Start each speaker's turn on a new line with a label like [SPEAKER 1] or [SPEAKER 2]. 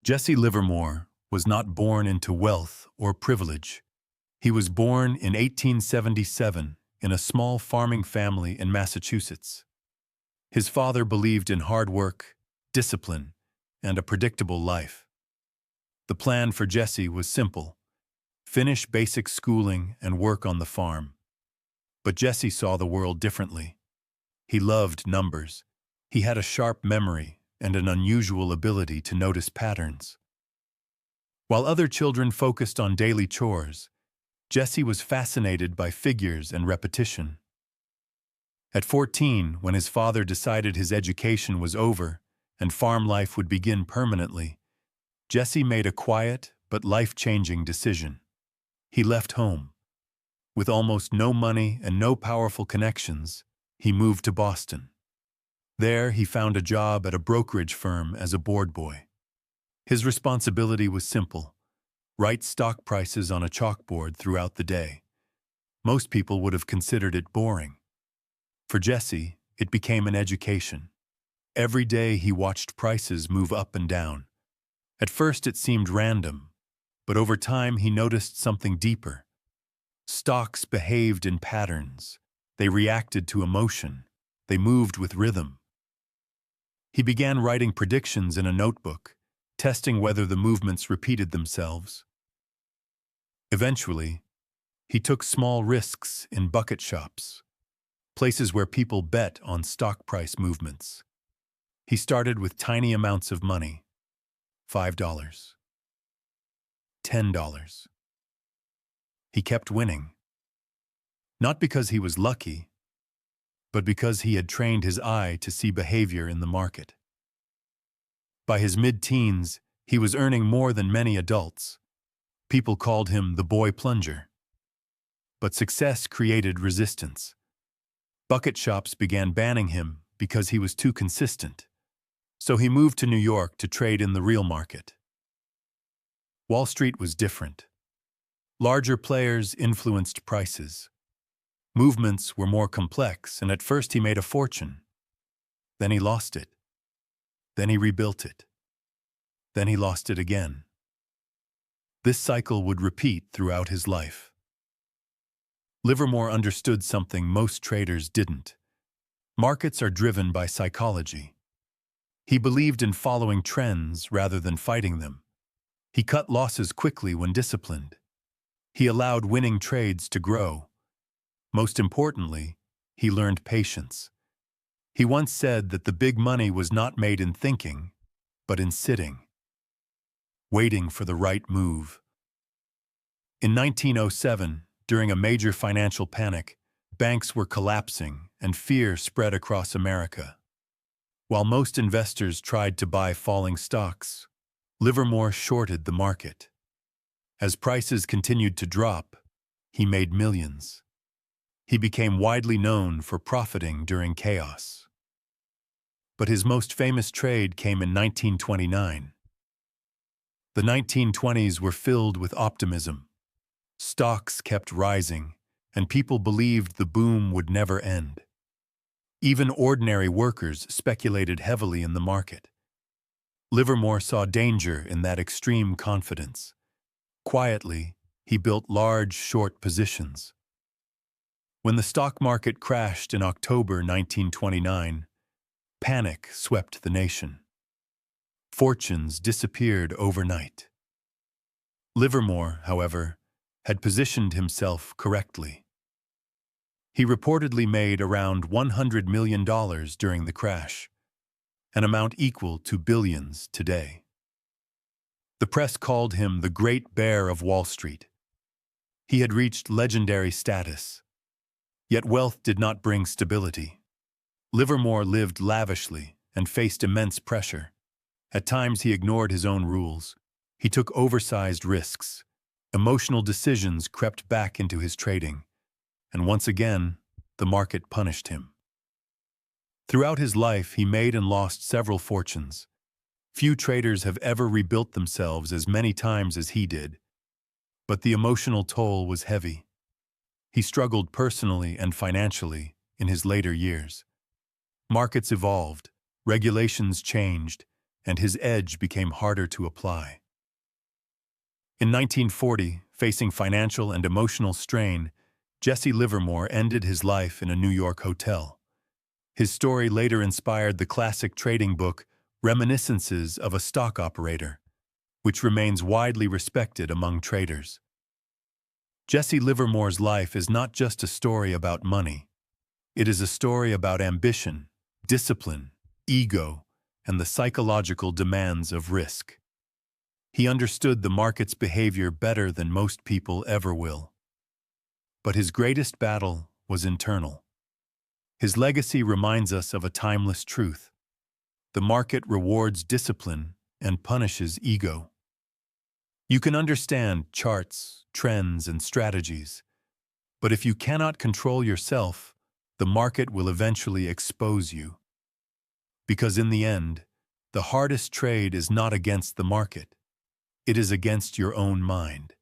[SPEAKER 1] Jesse Livermore was not born into wealth or privilege. He was born in 1877 in a small farming family in Massachusetts. His father believed in hard work, discipline, and a predictable life. The plan for Jesse was simple: finish basic schooling and work on the farm. But Jesse saw the world differently. He loved numbers. He had a sharp memory and an unusual ability to notice patterns. While other children focused on daily chores, Jesse was fascinated by figures and repetition. At 14, when his father decided his education was over and farm life would begin permanently, Jesse made a quiet but life-changing decision. He left home. With almost no money and no powerful connections, he moved to Boston. There, he found a job at a brokerage firm as a board boy. His responsibility was simple: write stock prices on a chalkboard throughout the day. Most people would have considered it boring. For Jesse, it became an education. Every day he watched prices move up and down. At first it seemed random, but over time he noticed something deeper. Stocks behaved in patterns. They reacted to emotion. They moved with rhythm. He began writing predictions in a notebook, testing whether the movements repeated themselves. Eventually, he took small risks in bucket shops, places where people bet on stock price movements. He started with tiny amounts of money: $5, $10. He kept winning, not because he was lucky, but because he had trained his eye to see behavior in the market. By his mid-teens, he was earning more than many adults. People called him the Boy Plunger. But success created resistance. Bucket shops began banning him because he was too consistent. So he moved to New York to trade in the real market. Wall Street was different. Larger players influenced prices. Movements were more complex, and at first he made a fortune. Then he lost it. Then he rebuilt it. Then he lost it again. This cycle would repeat throughout his life. Livermore understood something most traders didn't. Markets are driven by psychology. He believed in following trends rather than fighting them. He cut losses quickly when disciplined. He allowed winning trades to grow. Most importantly, he learned patience. He once said that the big money was not made in thinking, but in sitting, waiting for the right move. In 1907, during a major financial panic, banks were collapsing and fear spread across America. While most investors tried to buy falling stocks, Livermore shorted the market. As prices continued to drop, he made millions. He became widely known for profiting during chaos. But his most famous trade came in 1929. The 1920s were filled with optimism. Stocks kept rising, and people believed the boom would never end. Even ordinary workers speculated heavily in the market. Livermore saw danger in that extreme confidence. Quietly, he built large, short positions. When the stock market crashed in October 1929, panic swept the nation. Fortunes disappeared overnight. Livermore, however, had positioned himself correctly. He reportedly made around $100 million during the crash, an amount equal to billions today. The press called him the Great Bear of Wall Street. He had reached legendary status. Yet wealth did not bring stability. Livermore lived lavishly and faced immense pressure. At times he ignored his own rules. He took oversized risks. Emotional decisions crept back into his trading. And once again, the market punished him. Throughout his life, he made and lost several fortunes. Few traders have ever rebuilt themselves as many times as he did. But the emotional toll was heavy. He struggled personally and financially in his later years. Markets evolved, regulations changed, and his edge became harder to apply. In 1940, facing financial and emotional strain, Jesse Livermore ended his life in a New York hotel. His story later inspired the classic trading book Reminiscences of a Stock Operator, which remains widely respected among traders. Jesse Livermore's life is not just a story about money. It is a story about ambition, discipline, ego, and the psychological demands of risk. He understood the market's behavior better than most people ever will. But his greatest battle was internal. His legacy reminds us of a timeless truth. The market rewards discipline and punishes ego. You can understand charts, trends, and strategies, but if you cannot control yourself, the market will eventually expose you. Because in the end, the hardest trade is not against the market. It is against your own mind.